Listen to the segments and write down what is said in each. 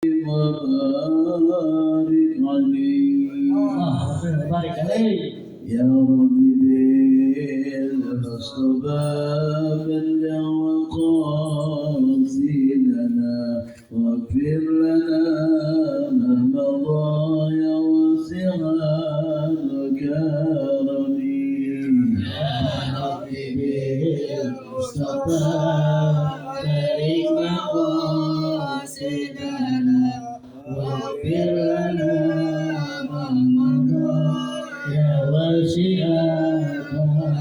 وبارك عليه بارك عليه يا رب بالمصطفى بلغ مقاصدنا واغفر لنا ما مضى يا واسع الكرم يا رب بالمصطفى بارك مقاصدنا واغفر لنا ما مضى يا واسع الكرم.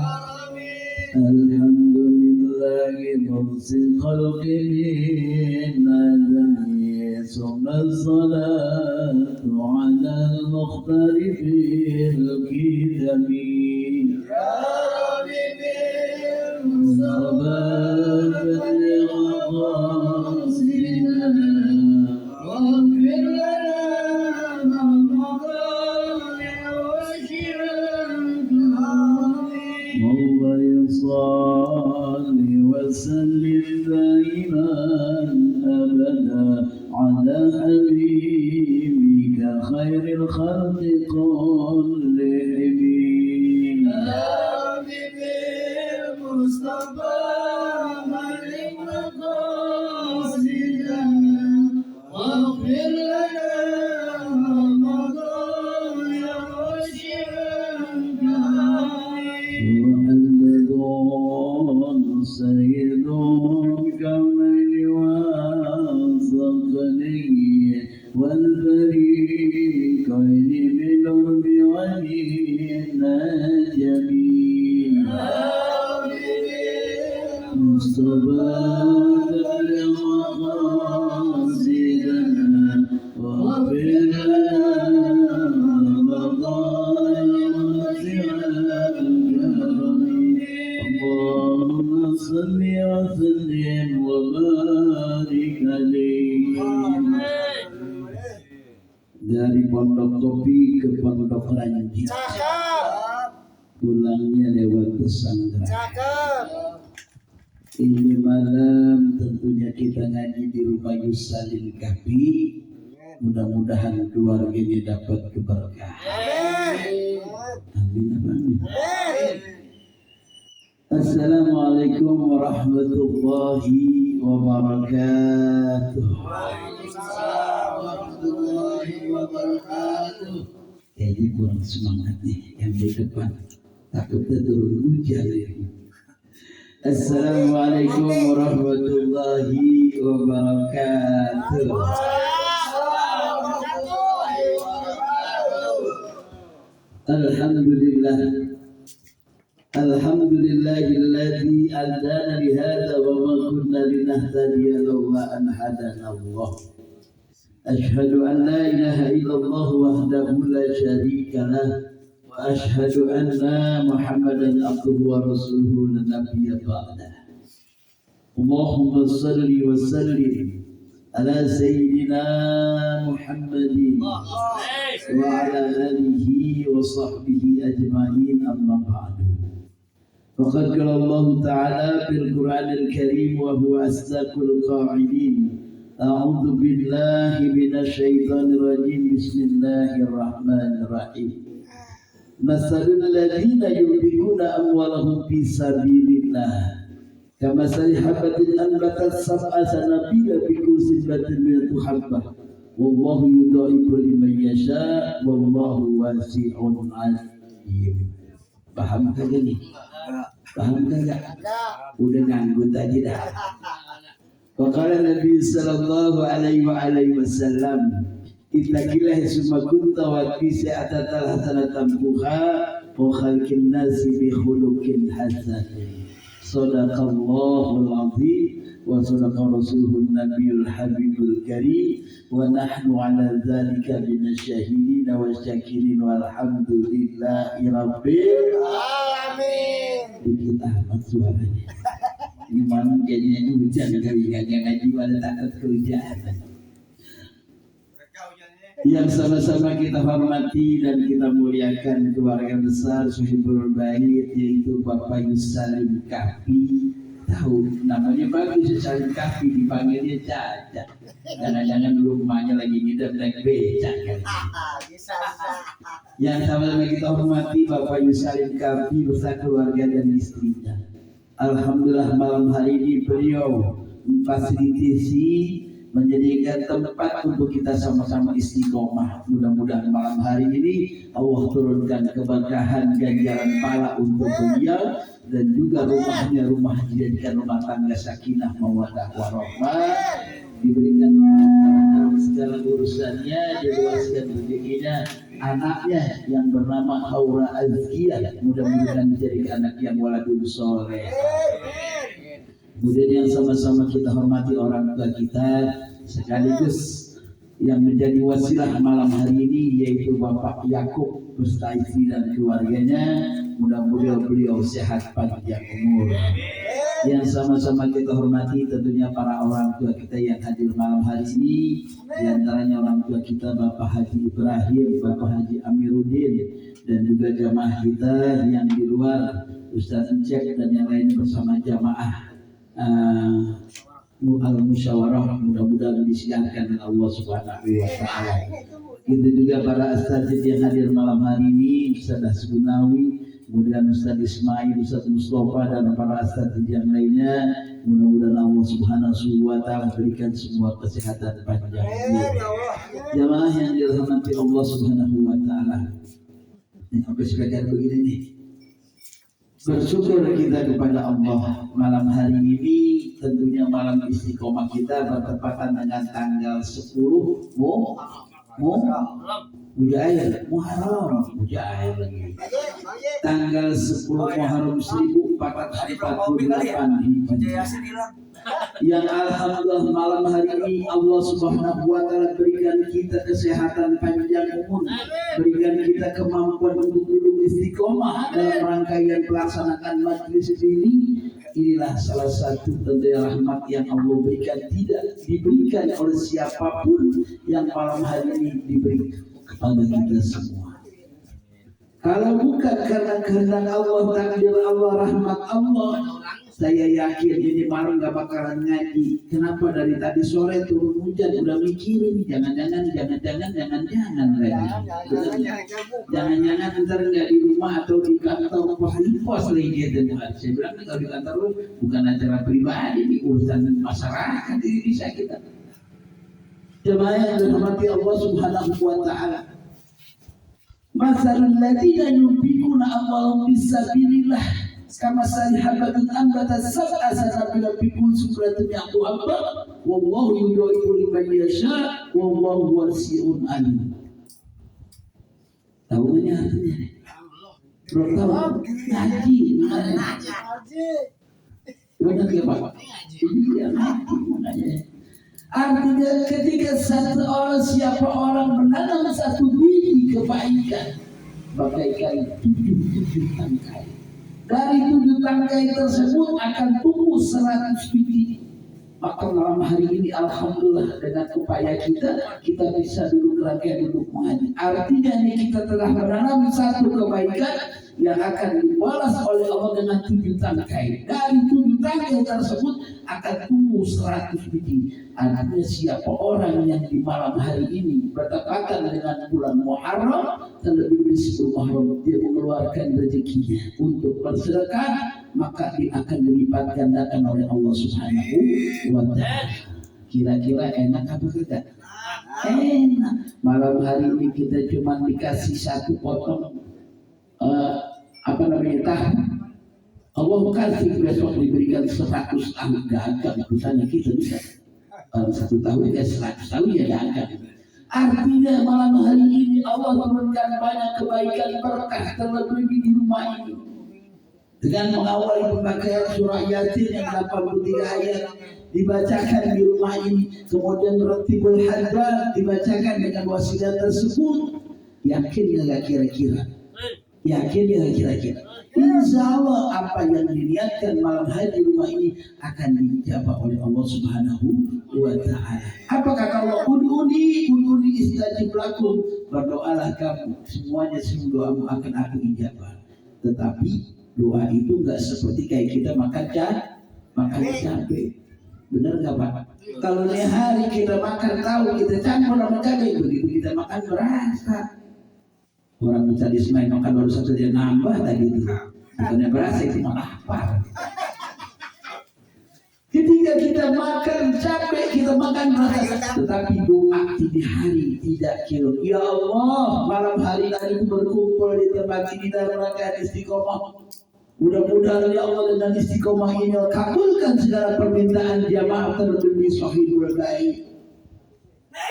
الحمد لله مرسي الخلق من آدمه ثم الصلاة على المختار في الكتاب يا رب بالمصطفى بلغ مقاصدنا واغفر لنا ما مضى يا واسع الكرم. مولاي صل وسلم دائما ابدا على حبيبك خير الخلق كلهم يا رب بالمصطفى بلغ مقاصدنا واغفر لنا ما مضى يا واسع الكرم. محمد سيد كمل وصقلي والفريقين بالعرب والنجم مصطفى بلغ مقاصدنا واغفر لنا ما مضى يا واسع الكرم اللهم صل وسلم وبارك عليه. Dari Pondok Kopi ke Pondok Ranji, pulangnya lewat pesantren. Ini malam tentunya kita ngaji di rumah Yusalin Kapi. Mudah-mudahan keluarganya dapat keberkahan. Amin, amin. Assalamualaikum warahmatullahi wabarakatuh. Waalaikumsalam warahmatullahi wabarakatuh. Kayaknya kurang semangat nih yang di depan. Takutnya turun hujan nih. Assalamualaikum warahmatullahi wabarakatuh. Alhamdulillah. Alhamdulillahilladzi hadana lihada wa ma kunna linahtadiya laula an hadana Allah. Ashhadu an la ilaha illallah wahdahu la syarika lah wa ashhadu anna Muhammadan abduhu wa rasuluhu la nabiyya ba'dah. Allahumma salli wa sallim ala sayyidina Muhammadin wa ala alihi wa sahbihi ajma'in amma ba'du. فقد قال الله تعالى في القرآن الكريم وهو أصدق القائلين أعوذ بالله من الشيطان الرجيم بسم الله الرحمن الرحيم مثل الذين ينفقون أموالهم في سبيل الله كمثل حبة أنبتت سبع سنابل في كل سنبلة مئة حبة والله يضاعف لمن يشاء والله واسع عليم. Paham kagak nih? Paham kagak? Udah nganggut aja dah. Waqala Nabi sallallahu alaihi wasallam ittaqillah summa kunta wa fi sa'atal hasanatan buha wa khalqin nasi bi khuluqin hasan. Sadaqallahul azim wa sadaqa rasuluhun nabiyul habibul karim wa nahnu ala dzalika minasyahidin wa syakirin walhamdulillahi rabbil alamin. Dikit amat suaranya. Gimana kayaknya ini hujan kali ngaji pada takut kehujanan. Yang sama-sama kita hormati dan kita muliakan keluarga besar Sohibul Bait, yaitu Bapak Yusalim Kapi tahu namanya bagus Salim Kahfi, dipanggilnya Caca. Jangan-jangan dulu rumahnya lagi ngidam naik becak kan. Yang sama-sama kita hormati Bapak Salim Kahfi beserta keluarga dan istrinya. Alhamdulillah malam hari ini beliau memfasilitasi, menjadikan tempat untuk kita sama-sama istiqomah. Mudah-mudahan malam hari ini Allah turunkan keberkahan ganjaran pahala untuk beliau, dan juga rumahnya rumah dijadikan rumah tangga sakinah mawaddah warahmah, diberikan segala urusannya, diluaskan rezekinya. Anaknya yang bernama Aura Azkiyah mudah-mudahan menjadi anak yang waladun soleh. Kemudian yang sama-sama kita hormati orang tua kita, sekaligus yang menjadi wasilah malam hari ini yaitu Bapak Yakub beserta istri dan keluarganya. Mudah-mudahan beliau sehat panjang umur. Yang sama-sama kita hormati tentunya para orang tua kita yang hadir malam hari ini. Di antaranya orang tua kita Bapak Haji Ibrahim, Bapak Haji Amiruddin, dan juga jamaah kita yang di luar, Ustaz Encek dan yang lainnya bersama jamaah al-musyawarah, mudah-mudahan disiarkan oleh Allah Subhanahu wa taala. Itu juga para asatidz yang hadir malam hari ini, Ustaz Asbunawi, kemudian Ustaz Ismail, Ustaz Mustafa, dan para asatidz yang lainnya. Mudah-mudahan Allah Subhanahu wa taala berikan semua kesehatan panjang umur. Jamaah yang dirahmati Allah Subhanahu wa taala. Ini sampai sebagian begini nih. Bersyukur kita kepada Allah. Malam hari ini tentunya malam istiqomah kita bertepatan dengan tanggal 10 Muharram lagi. Tanggal 10 Muharram 1448 Hijriah. Yang alhamdulillah malam hari ini Allah Subhanahu wa taala berikan kita kesehatan panjang umur, berikan kita kemampuan untuk duduk istiqomah dalam rangkaian pelaksanaan majlis ini. Inilah salah satu tanda rahmat yang Allah berikan, tidak diberikan oleh siapapun, yang malam hari ini diberi kepada kita semua. Kalau bukan karena kehendak Allah, takdir Allah, rahmat Allah, saya yakin ini malam gak bakalan ngaji. Kenapa dari tadi sore turun hujan udah mikirin jangan-jangan lagi. Jangan-jangan ntar nggak di rumah atau di kantor pos lagi gitu. Saya bilang kalau di kantor lu bukan acara pribadi, ini urusan masyarakat, ini bisa kita. Jemaah yang dirahmati Allah Subhanahu wa taala. Masalul ladzina yunfiquna amwalahum fisabilillah kama habatin ambatat sab'a sanabila fi kulli sunbulatin mi'atu habba wallahu yudhi'u liman yasha wallahu wasi'un alim. Tahu ini artinya? Belum tahu? Ngaji. Benar ya Pak? Iya, ngaji. Artinya ketika siapa orang menanam satu biji kebaikan, bagaikan 7 tangkai. Dari 7 tangkai tersebut akan tumbuh 100 biji. Maka malam hari ini alhamdulillah dengan upaya kita bisa duduk rangkaian duduk mengaji. Artinya ini kita telah menanam satu kebaikan yang akan dibalas oleh Allah dengan 7 tangkai. Dari 7 tangkai tersebut akan tumbuh 100 biji. Artinya siapa orang yang di malam hari ini bertepatan dengan bulan Muharram, terlebih di 10 Muharram, dia mengeluarkan rezekinya untuk bersedekah, maka dia akan dilipat gandakan oleh Allah Subhanahu wa taala. Kira-kira enak apa tidak? Enak. Malam hari ini kita cuma dikasih 1 potong tahu. Allah kasih besok diberikan 100 tahun, gagal urusannya kita bisa. Kalau 1 tahun dikasih 100 tahun ya gagal. Artinya malam hari ini Allah turunkan banyak kebaikan berkah terlebih di rumah ini. Dengan mengawali pembacaan surah Yasin yang 83 ayat dibacakan di rumah ini, kemudian Ratibul Haddad dibacakan dengan wasilah tersebut, yakin nggak kira-kira? Yakin nggak kira-kira? Insya Allah apa yang diniatkan malam hari di rumah ini akan dijabah oleh Allah Subhanahu wa taala. Apa kata Allah? Ud'uni istajib lakum. Berdoalah kamu, semuanya semua doamu akan aku ijabah. Tetapi doa itu enggak seperti kayak kita makan makan cabai. Benar nggak Pak? Kalau di hari kita makan tahu kita campur sama cabai, begitu kita makan berasa. Orang bisa dismay makan baru satu dia nambah tadi itu, bukannya berasa itu malah lapar. Ketika kita makan capek, kita makan berasa, tetapi doa di hari tidak kira. Ya Allah, malam hari tadi berkumpul di tempat ini dalam rangka istiqomah. Mudah-mudahan ya Allah dengan istiqomah ini kabulkan segala permintaan jamaah terlebih sahihul baik.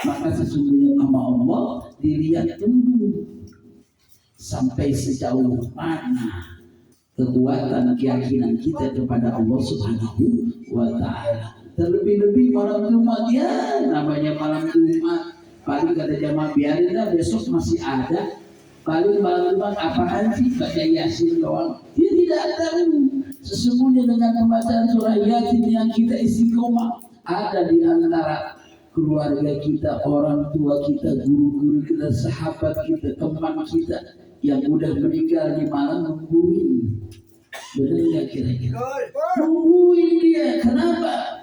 Maka sesungguhnya nama Allah dilihat dulu sampai sejauh mana kekuatan keyakinan kita kepada Allah Subhanahu wa Ta'ala. Terlebih-lebih malam Jumat, ya namanya malam Jumat, paling kata jamaah biarinlah besok masih ada. Paling malam Jumat apaan sih, baca Yasin doang. Dia tidak tahu sesungguhnya dengan pembacaan surah Yasin yang kita istiqomah, ada di antara keluarga kita, orang tua kita, guru-guru kita, sahabat kita, teman kita yang udah meninggal di malam nungguin. Benar nggak kira-kira? Nungguin dia. Kenapa?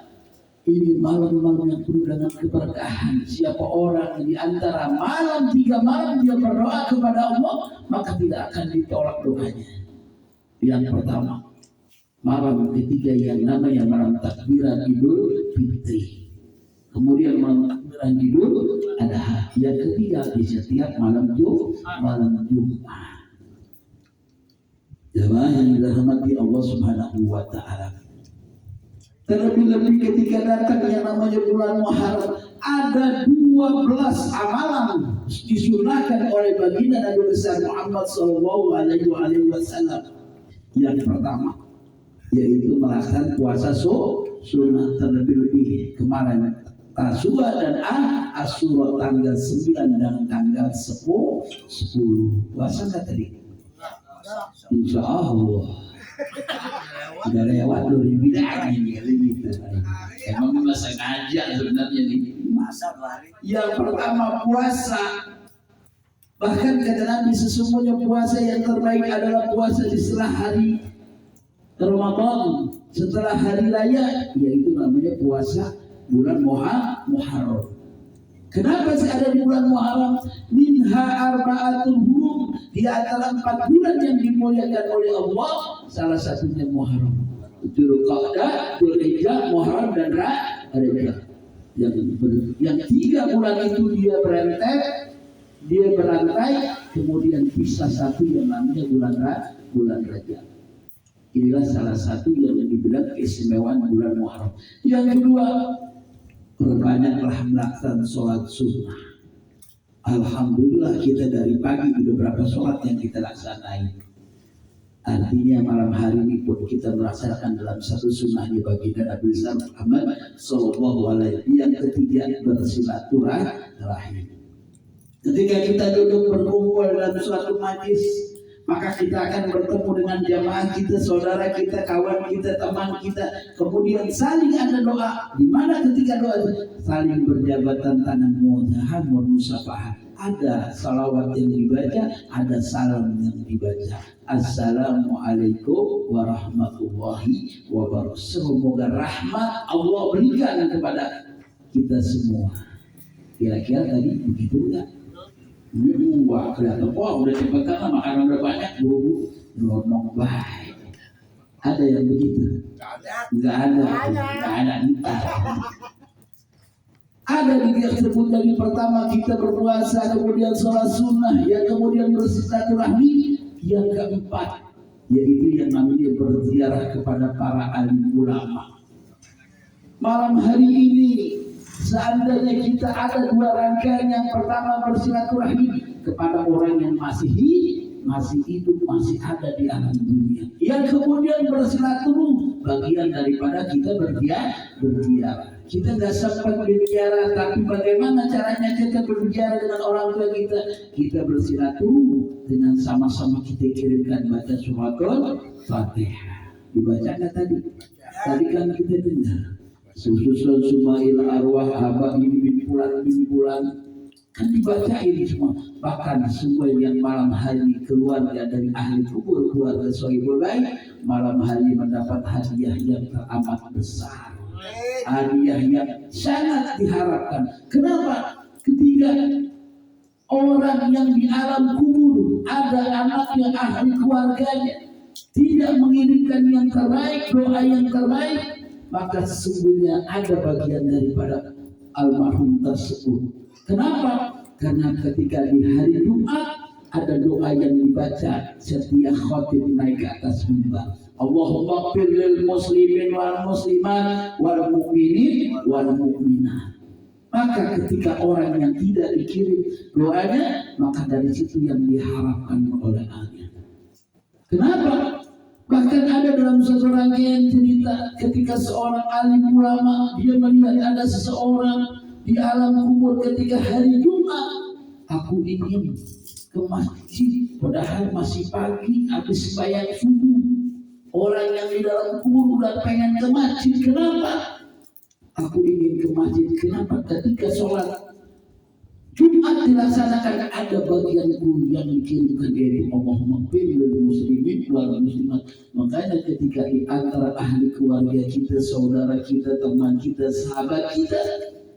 Ini malam-malam yang penuh dengan keberkahan. Siapa orang di antara malam 3 malam dia berdoa kepada Allah, maka tidak akan ditolak doanya. Yang pertama, malam ketiga yang namanya malam takbiran Idul Fitri. Kemudian malam takbiran Idul Adha. Yang ketiga di setiap malam Jumat. Jemaah yang dirahmati Allah Subhanahu wa Ta'ala. Terlebih-lebih ketika datang yang namanya bulan Muharram, ada 12 amalan disunahkan oleh baginda Nabi besar Muhammad sallallahu alaihi wasallam. Yang pertama yaitu melaksanakan puasa sunnah, terlebih-lebih kemarin Tasua dan Asyura tanggal 9 dan tanggal 10. Puasa nggak tadi? Insya Allah sudah lewat 2000 lagi gitu. Emang masa ngajak sebenarnya nih. Yang pertama puasa. Bahkan kata Nabi sesungguhnya puasa yang terbaik adalah puasa di setelah hari Ramadan, setelah hari raya, yaitu namanya puasa bulan Muharram. Kenapa sih ada di bulan Muharram? Minha arba'atul hurum, di antara 4 bulan yang dimuliakan oleh Allah, salah satunya Muharram. Dzulqa'dah, Dzulhijjah, Muharram dan Rajab. Yang 3 bulan itu dia berantai, kemudian pisah satu yang namanya bulan Rajab. Inilah salah satu yang dibilang keistimewaan bulan Muharram. Yang kedua, perbanyaklah melaksanakan sholat sunnah. Alhamdulillah kita dari pagi beberapa sholat yang kita laksanain. Artinya malam hari ini pun kita melaksanakan dalam satu sunnahnya baginda Nabi Muhammad sallallahu alaihi wasallam. Yang ketiga, bersilaturahim. Ketika kita duduk berkumpul dalam suatu majlis, maka kita akan bertemu dengan jamaah kita, saudara kita, kawan kita, teman kita. Kemudian saling ada doa. Di mana ketika doa saling berjabatan tangan, mudahan, musafahah. Ada salawat yang dibaca, ada salam yang dibaca. Assalamualaikum warahmatullahi wabarakatuh. Semoga rahmat Allah berikan kepada kita semua. Kira-kira tadi begitu enggak? Wah kelihatan, wah udah cepat karena makanan udah banyak, buru ronok baik. Ada yang begitu? Enggak ada entar. Ada di dia tersebut dari pertama kita berpuasa, kemudian sholat sunnah, yang kemudian bersilaturahmi, yang keempat yaitu yang namanya berziarah kepada para alim ulama. Malam hari ini seandainya kita ada 2 rangkaian, yang pertama bersilaturahmi kepada orang yang masih hidup, masih ada di alam dunia. Yang kemudian bersilaturahmi bagian daripada kita berziarah. Kita nggak sempat berbicara, tapi bagaimana caranya kita berbicara dengan orang tua kita? Kita bersilaturahmi dengan sama-sama kita kirimkan baca suratul Fatihah. Dibaca nggak tadi? Tadi kan kita dengar. Sususun sumail arwah haba bin bulan kan dibacain semua. Bahkan semua yang malam hari keluarga dari ahli kubur, keluarga sohibul baik, malam hari mendapat hadiah yang teramat besar, hadiah yang sangat diharapkan. Kenapa? Ketika orang yang di alam kubur ada anaknya ahli keluarganya tidak mengirimkan yang terbaik, doa yang terbaik, maka sesungguhnya ada bagian daripada almarhum tersebut. Kenapa? Karena ketika di hari Jumat ada doa yang dibaca setiap khatib naik ke atas mimbar. Allahumma ighfir lil muslimin wal muslimat wal mu'minin wal mu'minat. Maka ketika orang yang tidak dikirim doanya, maka dari situ yang diharapkan oleh Allah. Kenapa? Bahkan ada dalam suatu rangkaian cerita ketika seorang alim ulama dia melihat ada seseorang di alam kubur ketika hari Jumat, aku ingin ke masjid padahal masih pagi habis bayar subuh. Orang yang di dalam kubur udah pengen ke masjid. Kenapa? Aku ingin ke masjid. Kenapa? Ketika sholat Jumat dilaksanakan ada bagian guru yang dikirimkan dari Allahumma ighfir lil muslimin wal muslimat. Makanya ketika di antara ahli keluarga kita, saudara kita, teman kita, sahabat kita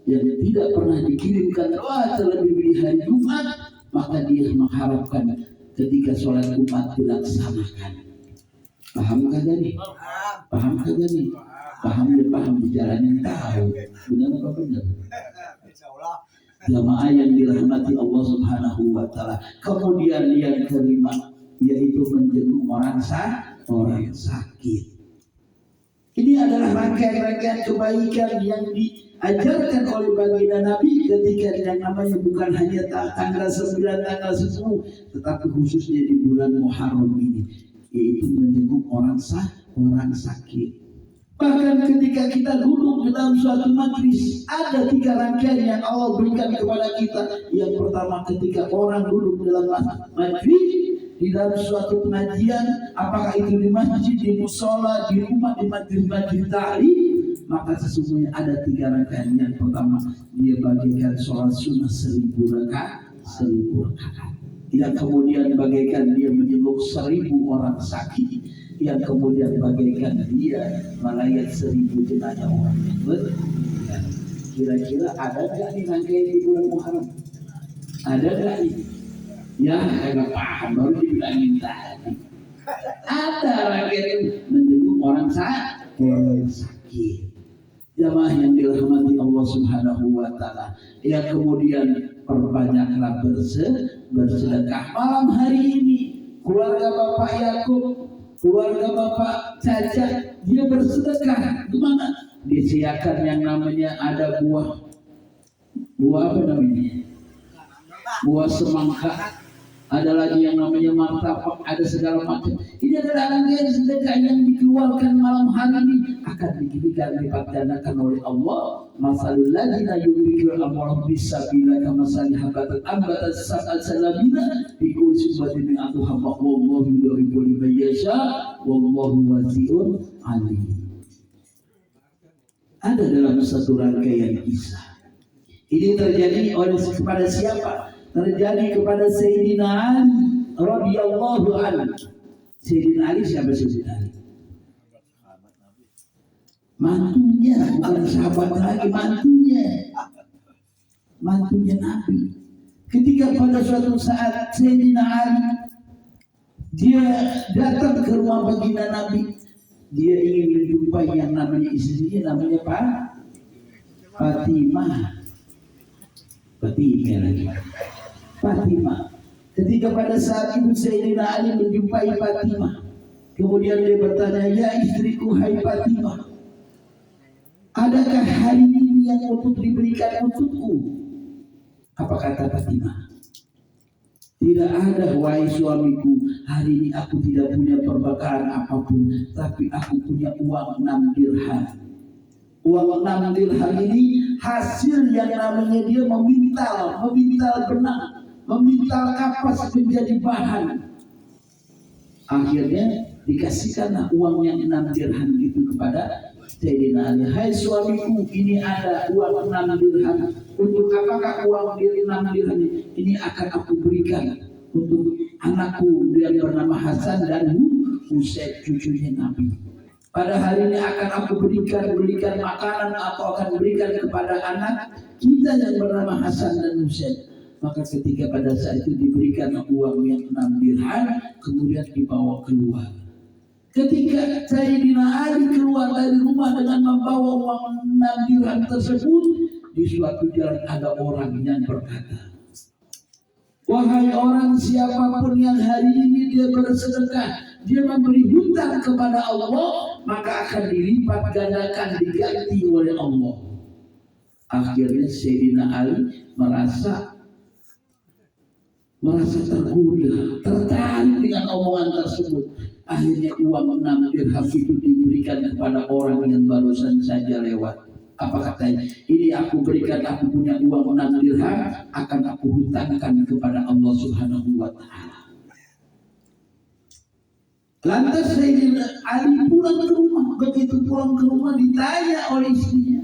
yang tidak pernah dikirimkan doa terlebih di hari Jumat, maka dia mengharapkan ketika sholat Jumat dilaksanakan. Paham kagak nih? Paham kagak nih? Paham ya paham, dijalanin tahu. Benar apa benar? Jamaah yang dirahmati Allah Subhanahu wa taala. Kemudian yang kelima yaitu menjenguk orang sakit. Ini adalah rangkaian-rangkaian kebaikan yang diajarkan oleh baginda Nabi ketika yang namanya bukan hanya tanggal 9, tanggal 10, tetapi khususnya di bulan Muharram ini, yaitu menjenguk orang sakit. Bahkan ketika kita duduk di dalam suatu majlis, ada 3 rangkaian yang Allah berikan kepada kita. Yang pertama, ketika orang duduk dalam majlis, di dalam suatu pengajian, apakah itu di masjid, di musola, di rumah, di majlis ta'lim, maka sesungguhnya ada 3 rangkaian. Yang pertama, dia bagikan sholat sunnah 1000 rakaat. Yang kemudian bagaikan dia menjenguk 1000 orang sakit. Yang kemudian bagaikan dia melayat 1000 jenazah orang. Kira-kira ada nggak nih rangkaian di bulan Muharram? Ada nggak nih? Ya, nggak paham, baru dibilangin tadi. Ada rangkaian menjenguk orang sakit. Jamaah yang dirahmati Allah Subhanahu wa taala. Yang kemudian perbanyaklah bersedekah. Malam hari ini keluarga Bapak Yakub, keluarga Bapak Caca, dia bersedekah. Gimana? Disiapkan yang namanya ada buah apa namanya? Buah semangka. Ada lagi yang namanya martabak, ada segala macam. Ini adalah rangkaian sedekah yang dikeluarkan malam hari ini akan diberikan lipat gandakan oleh Allah. Masalul ladzina yunfiquna amwalahum fisabilillah kamathali habatin ambatat sab'a sanabila fi kulli sunnatin mi'atu habbah wallahu yudhi'u liman yasha wallahu wasi'un alim. Ada dalam satu rangkaian kisah. Ini terjadi oleh kepada siapa? Terjadi kepada Sayyidina Ali radhiyallahu anhu. Sayyidina Ali siapa Sayyidina Ali? Mantunya, bukan sahabat lagi, mantunya Nabi. Ketika pada suatu saat Sayyidina Ali dia datang ke rumah baginda Nabi, dia ingin menjumpai yang namanya istrinya, namanya Fatimah. Ketika pada saat itu Sayyidina Ali menjumpai Fatimah, kemudian dia bertanya, ya istriku, hai Fatimah, adakah hari ini yang untuk diberikan untukku? Apa kata Fatimah? Tidak ada, wahai suamiku. Hari ini aku tidak punya perbekalan apapun, tapi aku punya uang 6 dirham. Uang 6 dirham ini hasil yang namanya dia memintal benang, memintal kapas menjadi bahan. Akhirnya dikasihkanlah uang yang 6 dirham itu kepada Sayyidina Ali. Hai suamiku, ini ada uang 6 dirham Untuk apakah uang dirham ini akan aku berikan untuk anakku yang bernama Hasan dan Husain cucunya Nabi. Pada hari ini akan aku berikan makanan atau akan berikan kepada anak kita yang bernama Hasan dan Husain. Maka ketika pada saat itu diberikan uang yang 6 dirham, kemudian dibawa keluar. Ketika Sayyidina Ali keluar dari rumah dengan membawa uang 6 dirham tersebut, di suatu jalan ada orang yang berkata, wahai orang siapapun yang hari ini dia bersedekah, dia memberi hutang kepada Allah, maka akan dilipat gandakan, diganti oleh Allah. Akhirnya Sayyidina Ali merasa tergoda, tertarik dengan omongan tersebut. Akhirnya uang 6 dirham itu diberikan kepada orang yang barusan saja lewat. Apa katanya? Ini aku berikan, aku punya uang 6 dirham, akan aku hutangkan kepada Allah Subhanahu wa Ta'ala. Lantas Sayyidina Ali pulang ke rumah. Begitu pulang ke rumah ditanya oleh istrinya,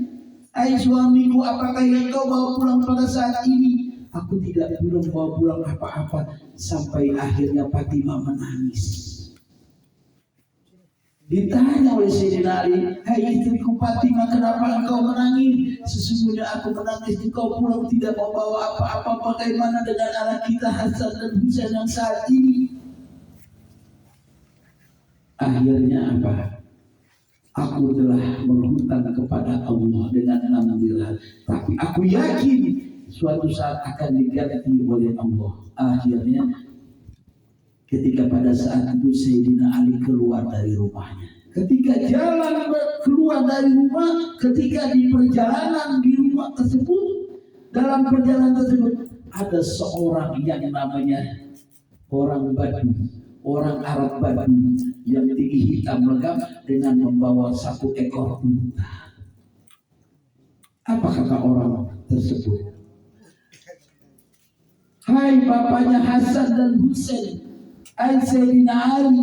hai suamiku, apakah yang kau bawa pulang pada saat ini? Aku tidak bawa pulang apa-apa. Sampai akhirnya Fatimah menangis. Ditanya oleh Sayyidina Ali, hai istriku Fatimah, kenapa engkau menangis? Sesungguhnya aku menangis engkau pulang tidak membawa apa-apa. Bagaimana dengan anak kita Hasan dan Husain yang saat ini? Akhirnya apa? Aku telah berhutang kepada Allah dengan 6 dirham, tapi aku yakin suatu saat akan diganti oleh Allah. Akhirnya ketika pada saat itu Sayyidina Ali keluar dari rumahnya. Ketika jalan keluar dari rumah, ketika di perjalanan di rumah tersebut, dalam perjalanan tersebut ada seorang yang namanya orang Badui, orang Arab Badui yang tinggi hitam legam dengan membawa 1 ekor unta. Apa kata orang tersebut? Hai bapaknya Hasan dan Husain, hai Sayyidina Ali,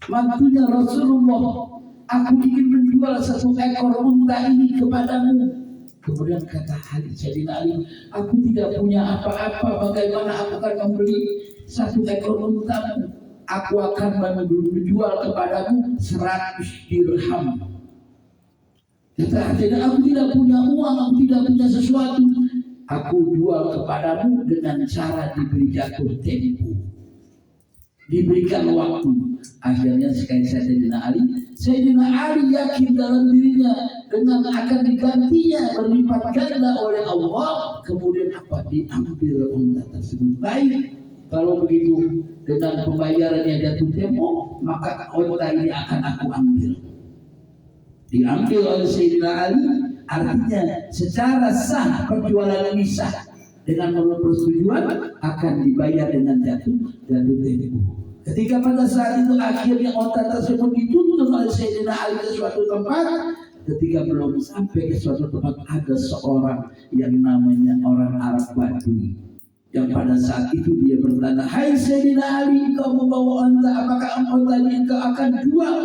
mantunya Rasulullah, aku ingin menjual 1 ekor unta ini kepadamu. Kemudian kata Sayyidina Ali, aku tidak punya apa-apa, bagaimana aku akan membeli 1 ekor untamu? Aku akan menjual kepadamu 100 dirham. Kata Sayyidina, aku tidak punya uang, aku tidak punya sesuatu. Aku jual kepadamu dengan cara diberi jatuh tempo, diberikan waktu. Akhirnya sekali Sayyidina Ali yakin dalam dirinya dengan akan digantinya berlipat ganda oleh Allah. Kemudian apa? Diambil unta tersebut. Baik, kalau begitu dengan pembayarannya jatuh tempo, maka unta ini akan aku ambil. Diambil oleh Sayyidina Ali. Artinya secara sah perjualan ini sah. Dengan menurut persetujuan akan dibayar dengan jatuh tempo. Ketika pada saat itu akhirnya unta tersebut dituntun oleh Sayyidina Ali ke suatu tempat. Ketika belum sampai ke suatu tempat, ada seorang yang namanya orang Arab Badui, yang pada saat itu dia bertanya, hai Sayyidina Ali, engkau membawa unta, apakah unta ini engkau akan jual?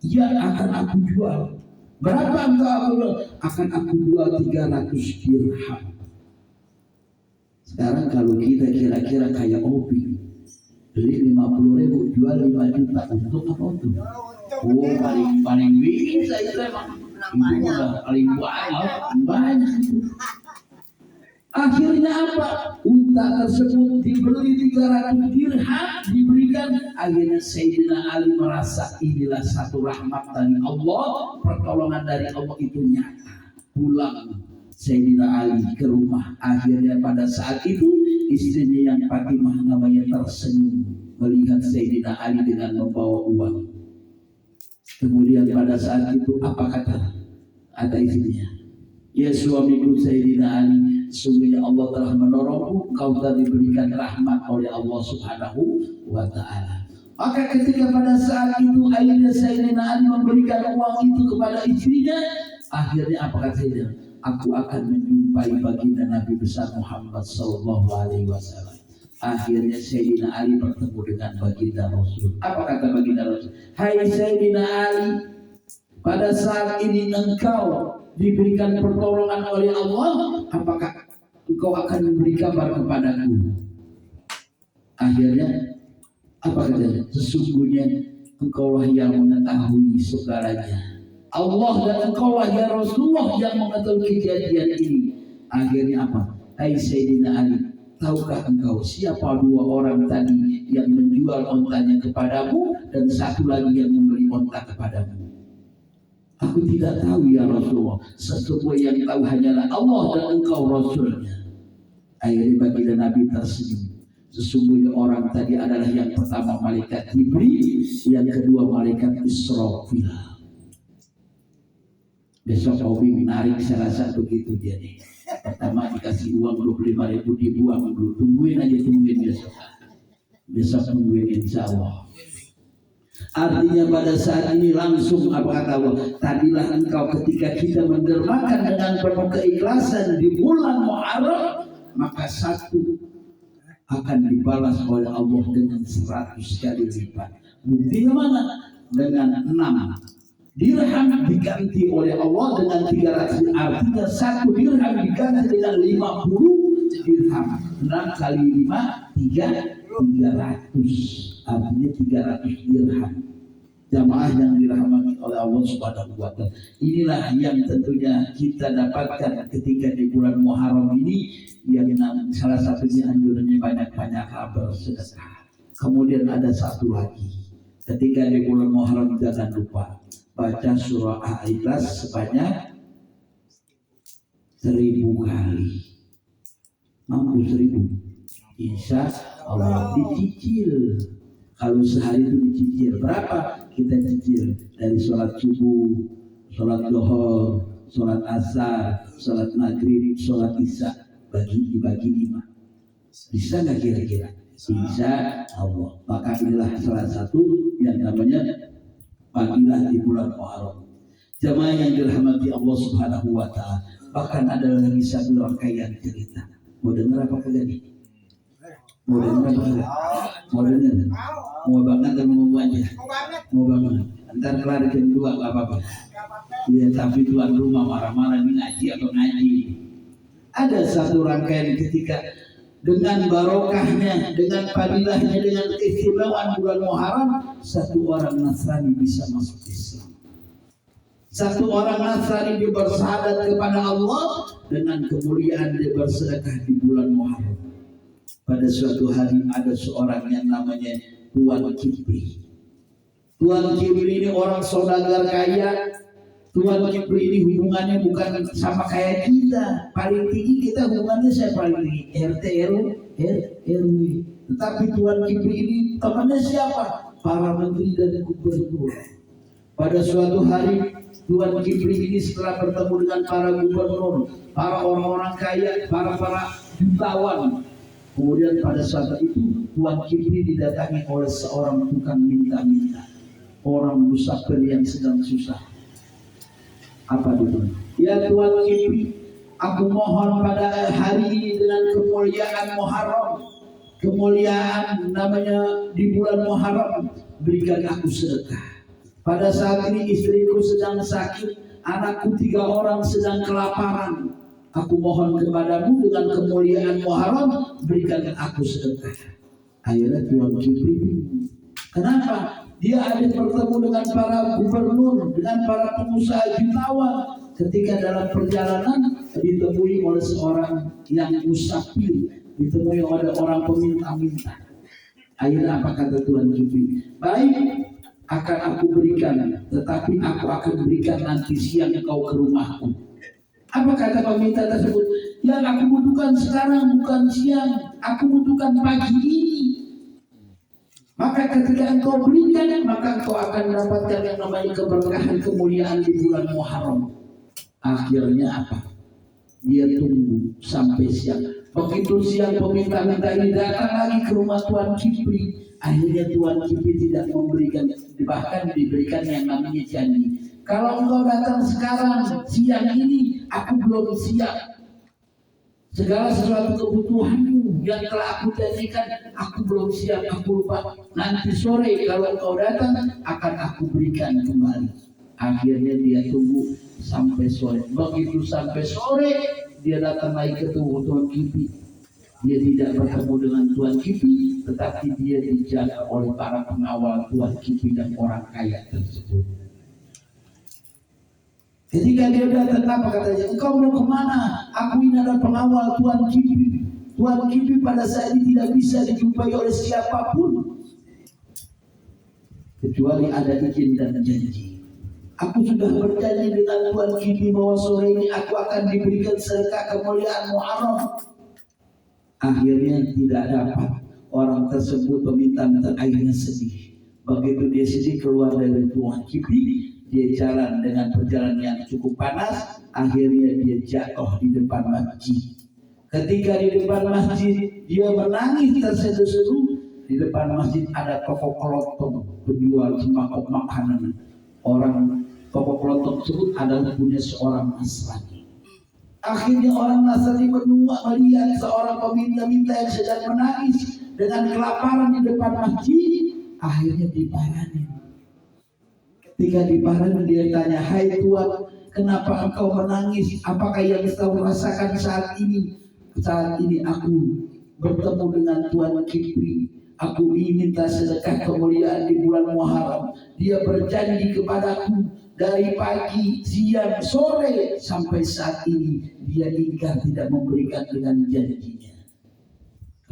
Ya, akan aku jual. Berapa engkau aku jual? Akan aku jual 300 dirham. Sekarang kalau kita kira-kira kayak Obi, beli 50.000 jual 5 juta, untuk apa untuk? Oh, paling bisa itu emang. Itu udah paling banyak itu. Akhirnya apa? Unta tersebut dibeli 300 dirham, diberikan. Akhirnya Sayyidina Ali merasa inilah satu rahmat dari Allah, pertolongan dari Allah itu nyata. Pulang Sayyidina Ali ke rumah. Akhirnya pada saat itu istrinya yang Fatimah namanya tersenyum melihat Sayyidina Ali dengan membawa uang. Kemudian pada saat itu apa kata istrinya? Ya suamiku Sayyidina Ali, sungguhnya Allah telah menolongku, kau telah diberikan rahmat oleh Allah Subhanahu wa Ta'ala. Maka ketika pada saat itu akhirnya Sayyidina Ali memberikan uang itu kepada istrinya. Akhirnya apa kata Sayyidina? Aku akan menjumpai baginda Nabi besar Muhammad Sallallahu Alaihi Wasallam. Akhirnya Sayyidina Ali bertemu dengan baginda Rasul. Apa kata baginda Rasul? Hai Sayyidina Ali, pada saat ini engkau diberikan pertolongan oleh Allah, apakah engkau akan memberi kabar kepadaku? Akhirnya apa katanya? Sesungguhnya engkaulah yang mengetahui segalanya. Allah dan engkaulah ya Rasulullah yang mengetahui kejadian ini. Akhirnya apa? Hai Sayyidina Ali, tahukah engkau siapa dua orang tadi yang menjual ontanya kepadamu dan satu lagi yang membeli onta kepadamu? Aku tidak tahu ya Rasulullah. Sesungguhnya yang tahu hanyalah Allah dan engkau Rasulnya. Akhirnya baginda Nabi tersenyum. Sesungguhnya orang tadi adalah yang pertama malaikat Jibril, yang kedua malaikat Israfil. Besok Obi menarik saya rasa begitu dia nih. Pertama dikasih uang 25.000 dibuang dulu. Tungguin besok. Besok tungguin insya Allah. Artinya pada saat ini langsung apa kata Allah? Tadilah engkau ketika kita mendermakan dengan penuh keikhlasan di bulan Muharram, maka satu akan dibalas oleh Allah dengan 100 kali lipat. Buktinya mana? Dengan 6 dirham diganti oleh Allah dengan 300. Artinya 1 dirham diganti dengan 50 dirham. 6 kali 5 300. Artinya 300 dirham. Jamaah yang dirahmati oleh Allah Subhanahu wa Ta'ala. Inilah yang tentunya kita dapatkan ketika di bulan Muharram ini, yang salah satunya anjurannya banyak-banyak bersedekah. Kemudian ada satu lagi, ketika di bulan Muharram jangan lupa baca surah Al-Ikhlas sebanyak 1000 kali. Mampu 1000? Insya Allah dicicil. Kalau sehari itu dicicil berapa? Kita cicil dari sholat subuh, sholat duhur, sholat asar, sholat maghrib, sholat isya, dibagi 5. Bisa nggak kira-kira? Insya Allah. Maka inilah salah satu yang namanya bagilah di bulan Muharram. Jamaah yang dirahmati Allah Subhanahu wa Ta'ala. Bahkan ada lagi satu rangkaian cerita. Mau dengar apa kagak nih? Mau dengar apa kagak? Mau dengar? Mau banget atau mau aja? Mau banget. Ntar kelar jam 2 nggak apa-apa. Ya tapi tuan rumah marah-marah ini ngaji atau ngaji. Ada satu rangkaian ketika dengan barokahnya, dengan fadilahnya, dengan keistimewaan bulan Muharram, satu orang Nasrani bisa masuk Islam. Satu orang Nasrani dia bersyahadat kepada Allah, dengan kemuliaan dia bersedekah di bulan Muharram. Pada suatu hari ada seorang yang namanya Tuan Kipri. Tuan Kipri ini orang saudagar kaya. Tuan Kipri ini hubungannya bukan sama kayak kita. Paling tinggi kita hubungannya saya paling tinggi RT RW. Tetapi Tuan Kipri ini temannya siapa? Para menteri dan gubernur. Pada suatu hari Tuan Kipri ini setelah bertemu dengan para gubernur, para orang-orang kaya, para jutawan. Kemudian pada saat itu Tuan Kipri didatangi oleh seorang tukang minta-minta, orang musafir yang sedang susah. Apa itu? Ya Tuan Kipri, aku mohon pada hari ini dengan kemuliaan Muharram, kemuliaan namanya di bulan Muharram, berikan aku sedekah. Pada saat ini istriku sedang sakit, anakku 3 orang sedang kelaparan. Aku mohon kepadamu dengan kemuliaan Muharram, berikan aku sedekah. Akhirnya Tuan Kipri bingung. Kenapa? Dia ada bertemu dengan para gubernur, dengan para pengusaha jutawan. Ketika dalam perjalanan ditemui oleh seorang yang musafir, ditemui oleh orang peminta-minta. Akhirnya apa kata Tuan Kipri? Baik, akan aku berikan, tetapi aku akan berikan nanti siang kau ke rumahku. Apa kata peminta tersebut? Yang aku butuhkan sekarang bukan siang, aku butuhkan pagi ini. Maka ketika engkau berikan, maka engkau akan mendapatkan yang namanya keberkahan, kemuliaan di bulan Muharram. Akhirnya apa? Dia tunggu sampai siang. Begitu siang peminta-minta ini datang lagi ke rumah Tuan Kipri. Akhirnya Tuan Kipri tidak memberikan, bahkan diberikan yang namanya janji. Kalau engkau datang sekarang, siang ini, aku belum siap. Segala sesuatu kebutuhanmu yang telah aku janjikan, aku belum siap, aku lupa. Nanti sore kalau engkau datang, akan aku berikan kembali. Akhirnya dia tunggu sampai sore. Begitu sampai sore, dia datang lagi ketemu Tuan Kipi. Dia tidak bertemu dengan Tuan Kipi, tetapi dia dijaga oleh para pengawal Tuan Kipi dan orang kaya tersebut. Ketika dia datang, apa katanya? Engkau mau kemana? Aku ini adalah pengawal Tuan Kipi. Tuan Kipi pada saat ini tidak bisa dijumpai oleh siapapun kecuali ada izin dan janji. Aku sudah berjanji dengan Tuan Kipi bahwa sore ini aku akan diberikan sedekah kemuliaan Muharram. Akhirnya tidak dapat. Orang tersebut meminta akhirnya sedih. Begitu dia sedih keluar dari Tuan Kipi, dia jalan dengan perjalanan yang cukup panas. Akhirnya dia jatuh di depan masjid. Ketika di depan masjid dia menangis terseduh-seduh. Di depan masjid ada toko kelontong penjual sembako makanan. Orang toko kelontong tersebut adalah punya seorang Nasrani. Akhirnya orang Nasrani melihat seorang peminta-minta yang sedang menangis dengan kelaparan di depan masjid. Akhirnya diparani. Ketika diparani dia tanya, "Hai Tuan, kenapa engkau menangis? Apakah yang kau rasakan saat ini?" Saat ini aku bertemu dengan Tuan Kipri. Aku ingin minta sedekah kemuliaan di bulan Muharram. Dia berjanji kepadaku dari pagi, siang, sore sampai saat ini dia ingkar tidak memberikan dengan janjinya.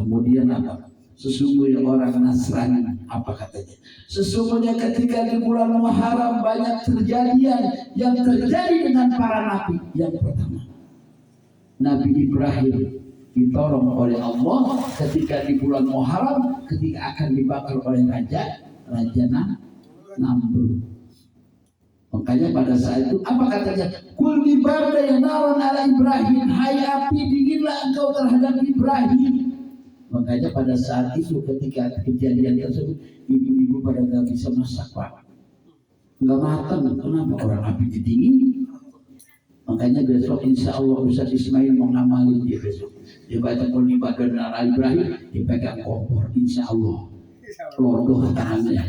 Kemudian apa? Sesungguhnya orang Nasrani, apa katanya? Sesungguhnya ketika di bulan Muharram banyak kejadian yang terjadi dengan para nabi. Yang pertama, Nabi Ibrahim ditolong oleh Allah ketika di bulan Muharram, ketika akan dibakar oleh Raja Namrud. Makanya pada saat itu apa katanya? Kul bibarda yang naron ala Ibrahim, hai api dinginlah engkau terhadap Ibrahim. Makanya pada saat itu ketika kejadian tersebut, ibu-ibu pada nggak bisa masak Pak, nggak matang. Kenapa? Orang api dingin. Makanya besok insya Allah Ustaz Ismail mau ngamalin dia besok. Dia baca Qul ibadah ala Ibrahim, dipegang kompor, insya Allah lodoh tangannya.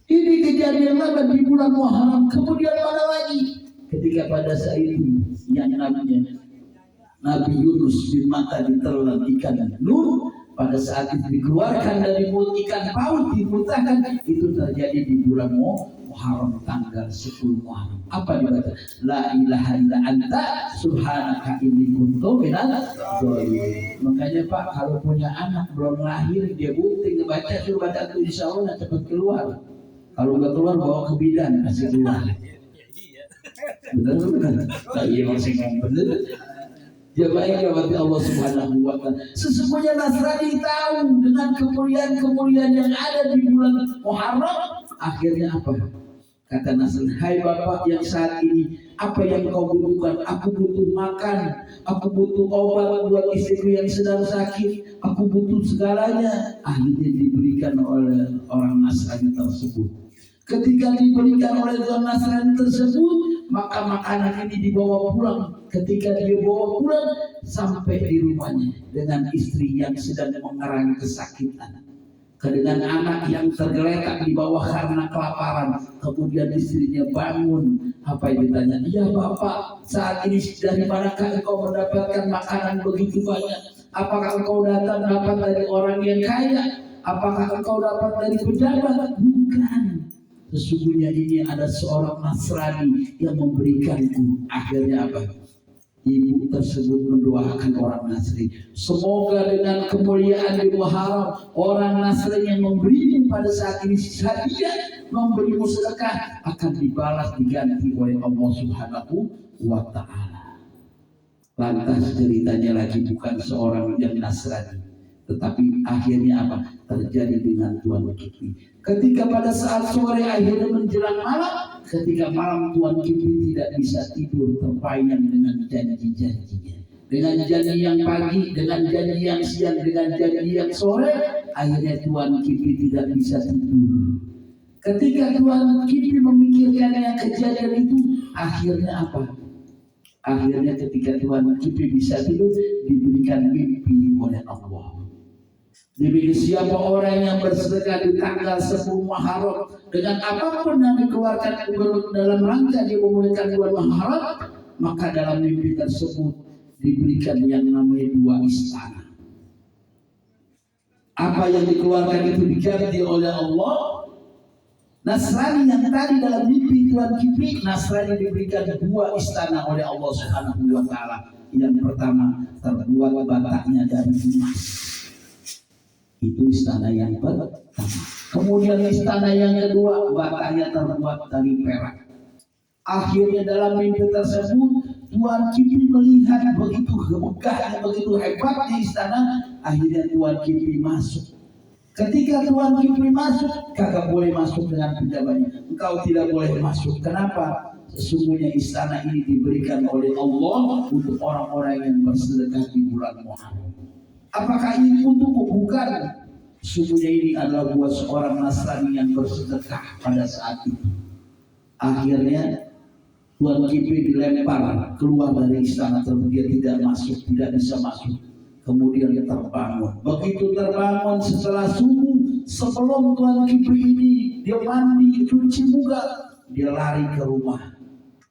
Ini kejadian lama di bulan Muharram. Kemudian mana lagi? Ketika pada saat itu yang namanya Nabi Yunus bin Matta ditelan ikan Nur, pada saat itu dikeluarkan dari mulut ikan paus, dimuntahkan. Itu terjadi di bulan Muharram tanggal 10 Muharram. Apa dibaca? La ilaha illa anta subhanaka inni kuntu minadz dzalimin. Makanya Pak, kalau punya anak belum lahir dia bukti ngebaca, suruh baca itu insya Allah cepat keluar. Kalau nggak keluar bawa ke bidan kasih keluar. Benar. Iya masih ngomong bener. Ya baiklah bagi Allah Subhanahu wa Ta'ala. Sesungguhnya Nasrani tahu dengan kemuliaan-kemuliaan yang ada di bulan Muharram. Akhirnya apa? Kata Nasrani, hai Bapak yang saat ini, apa yang kau butuhkan? Aku butuh makan, aku butuh obat buat istriku yang sedang sakit, aku butuh segalanya. Akhirnya diberikan oleh orang Nasrani tersebut. Ketika diberikan oleh orang Nasrani tersebut, maka makanan ini dibawa pulang. Ketika dia bawa pulang sampai di rumahnya dengan istri yang sedang mengalami kesakitan, dengan anak yang tergeletak di bawah karena kelaparan. Kemudian istrinya bangun. Apa yang ditanya? Iya Bapak, saat ini dari manakah engkau mendapatkan makanan begitu banyak? Apakah engkau dapat dari orang yang kaya? Apakah engkau dapat dari pejabat? Bukan. Sesungguhnya ini ada seorang Nasrani yang memberikanku. Akhirnya apa? Ibu tersebut mendoakan orang Nasrani, semoga dengan kemuliaan di Muharram, orang Nasrani yang memberimu pada saat ini hadiah, memberimu sedekah, akan dibalas diganti oleh Allah Subhanahu wa Ta'ala. Lantas ceritanya lagi bukan seorang yang Nasrani, tetapi akhirnya apa? Terjadi dengan Tuan Kipri. Ketika pada saat sore akhirnya menjelang malam, ketika malam Tuan Kipri tidak bisa tidur, terbayang dengan janji-janjinya. Dengan janji yang pagi, dengan janji yang siang, dengan janji yang sore, akhirnya Tuan Kipri tidak bisa tidur. Ketika Tuan Kipri memikirkan yang kejadian itu, akhirnya apa? Akhirnya ketika Tuan Kipri bisa tidur, diberikan mimpi oleh Allah. Demikian siapa orang yang bersedekah di tanggal 10 Muharram dengan apapun yang dikeluarkan dalam rangka dia memuliakan bulan Muharram, maka dalam mimpi tersebut diberikan yang namanya 2 istana. Apa yang dikeluarkan itu diganti oleh Allah. Nasrani yang tadi dalam mimpi Tuan Kipri, Nasrani diberikan 2 istana oleh Allah Subhanahu wa taala. Yang pertama terbuat bataknya dari emas. Itu istana yang pertama. Kemudian istana yang kedua bataknya terbuat dari perak. Akhirnya dalam mimpi tersebut Tuan Kipri melihat begitu megahnya, begitu hebatnya istana. Akhirnya Tuan Kipri masuk. Ketika Tuan Kipri masuk, kagak boleh masuk dengan penjabatnya. Engkau tidak boleh masuk. Kenapa? Sesungguhnya istana ini diberikan oleh Allah untuk orang-orang yang bersedekah di bulan Muharram. Apakah ini untukku? Bukan. Sesungguhnya ini adalah buat seorang Nasrani yang bersedekah pada saat itu. Akhirnya Tuan Kipri dilempar keluar dari istana tersebut. Dia tidak masuk, tidak bisa masuk. Kemudian dia terbangun. Begitu terbangun setelah subuh, sebelum Tuan Kipri ini dia mandi, cuci muka, dia lari ke rumah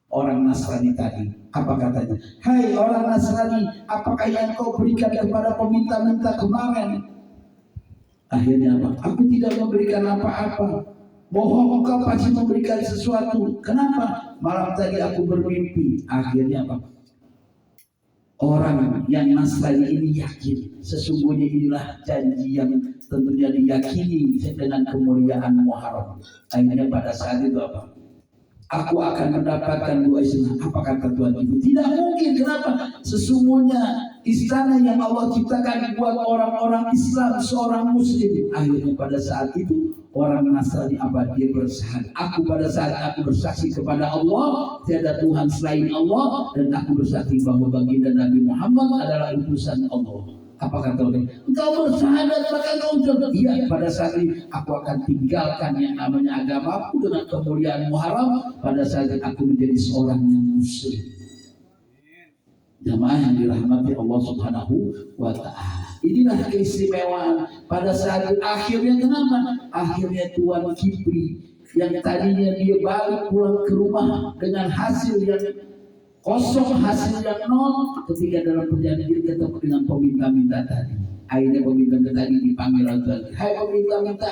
orang Nasrani tadi. Apa katanya? Hai orang Nasrani, apakah yang kau berikan kepada peminta-minta kemarin? Akhirnya apa? Aku tidak memberikan apa-apa. Bohong, kau pasti memberikan sesuatu. Kenapa? Malam tadi aku bermimpi. Akhirnya apa? Orang yang Nasrani ini yakin sesungguhnya inilah janji yang tentunya diyakini dengan kemuliaan Muharram. Akhirnya pada saat itu apa? Aku akan mendapatkan 2 istana. Apa kata Tuhan itu? Tidak mungkin. Kenapa? Sesungguhnya istana yang Allah ciptakan buat orang-orang Islam, seorang Muslim. Akhirnya pada saat itu orang Nasrani apa? Dia bersaksi. Aku pada saat aku bersaksi kepada Allah, tiada Tuhan selain Allah, dan aku bersaksi bahwa baginda Nabi Muhammad adalah utusan Allah. Apa kata dia? Engkau bersyahadat maka engkau jatuh. Iya, pada saat ini aku akan tinggalkan yang namanya agamaku dengan kemuliaan Muharram. Pada saat ini aku menjadi seorang yang Muslim. Jamaah yang dirahmati Allah Subhanahu wa ta'ala. Inilah keistimewaan pada saat itu. Akhirnya kenapa? Akhirnya Tuan Kipri yang tadinya dia balik pulang ke rumah dengan hasil yang kosong, hasil yang nol, ketika dalam perjalanan ketemu dengan peminta-minta tadi. Akhirnya peminta-minta tadi dipanggil lagi. Hai peminta-minta,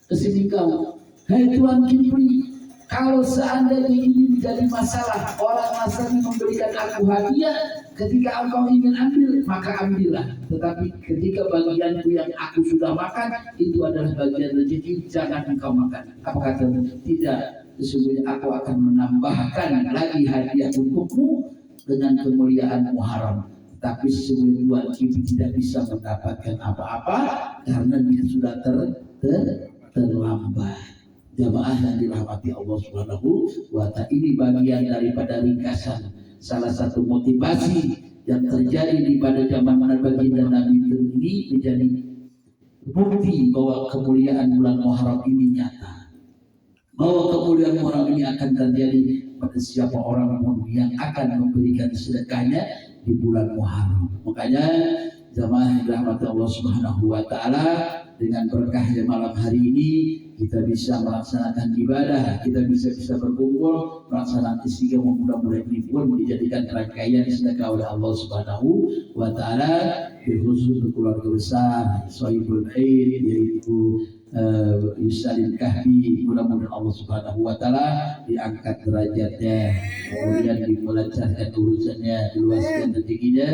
kesini kau. Hai Tuan Kipri, kalau seandainya ini menjadi masalah, orang Nasrani memberikan aku hadiah, ketika engkau ingin ambil, maka ambillah. Tetapi ketika bagianku yang aku sudah makan, itu adalah bagian rezeki, jangan engkau makan. Apa kata? Tidak. Sesungguhnya aku akan menambahkan lagi hadiah untukmu dengan kemuliaan Muharram. Tapi sesungguhnya Tuan Kipri tidak bisa mendapatkan apa-apa karena dia sudah terlambat. Jamaah yang dirahmati Allah Subhanahu wa ta'ala, ini bagian daripada ringkasan salah satu motivasi yang terjadi di pada zaman baginda Nabi ini menjadi bukti bahwa kemuliaan bulan Muharram ini nyata. Bahwa kemuliaan Muharram ini akan terjadi pada siapa orang pun yang akan memberikan sedekahnya di bulan Muharram. Makanya jamaah yang dirahmati Allah Subhanahu wa ta'ala, dengan berkahnya malam hari ini kita bisa melaksanakan ibadah, kita bisa berkumpul melaksanakan istiqomah. Mudah-mudahan ini pun dijadikan rangkaian sedekah oleh Allah Subhanahu wa ta'ala, khusus untuk keluarga besar Sohibul Aid, yaitu Yusalin Kahfi. Mudah-mudahan Allah Subhanahu wa ta'ala diangkat derajatnya, kemudian dimelancarkan urusannya, diluaskan rezekinya,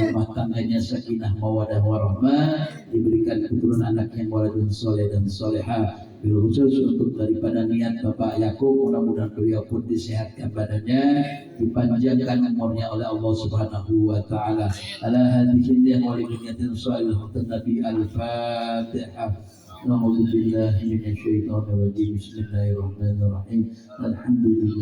rumah tangganya sakinah mawadah warahmah, diberikan keturunan anak yang waladun soleh dan solehah. Khusus untuk daripada niat Bapak Yakub, mudah-mudahan beliau pun disehatkan badannya, dipanjangkan umurnya oleh Allah Subhanahu wa ta'ala. Ala hadhihi niyyah wa niyatin shalihah Nabi al-Fatihah. A'udzu billahi minasy syaithanir rajim. Bismillahirrahmanirrahim. Alhamdulillah.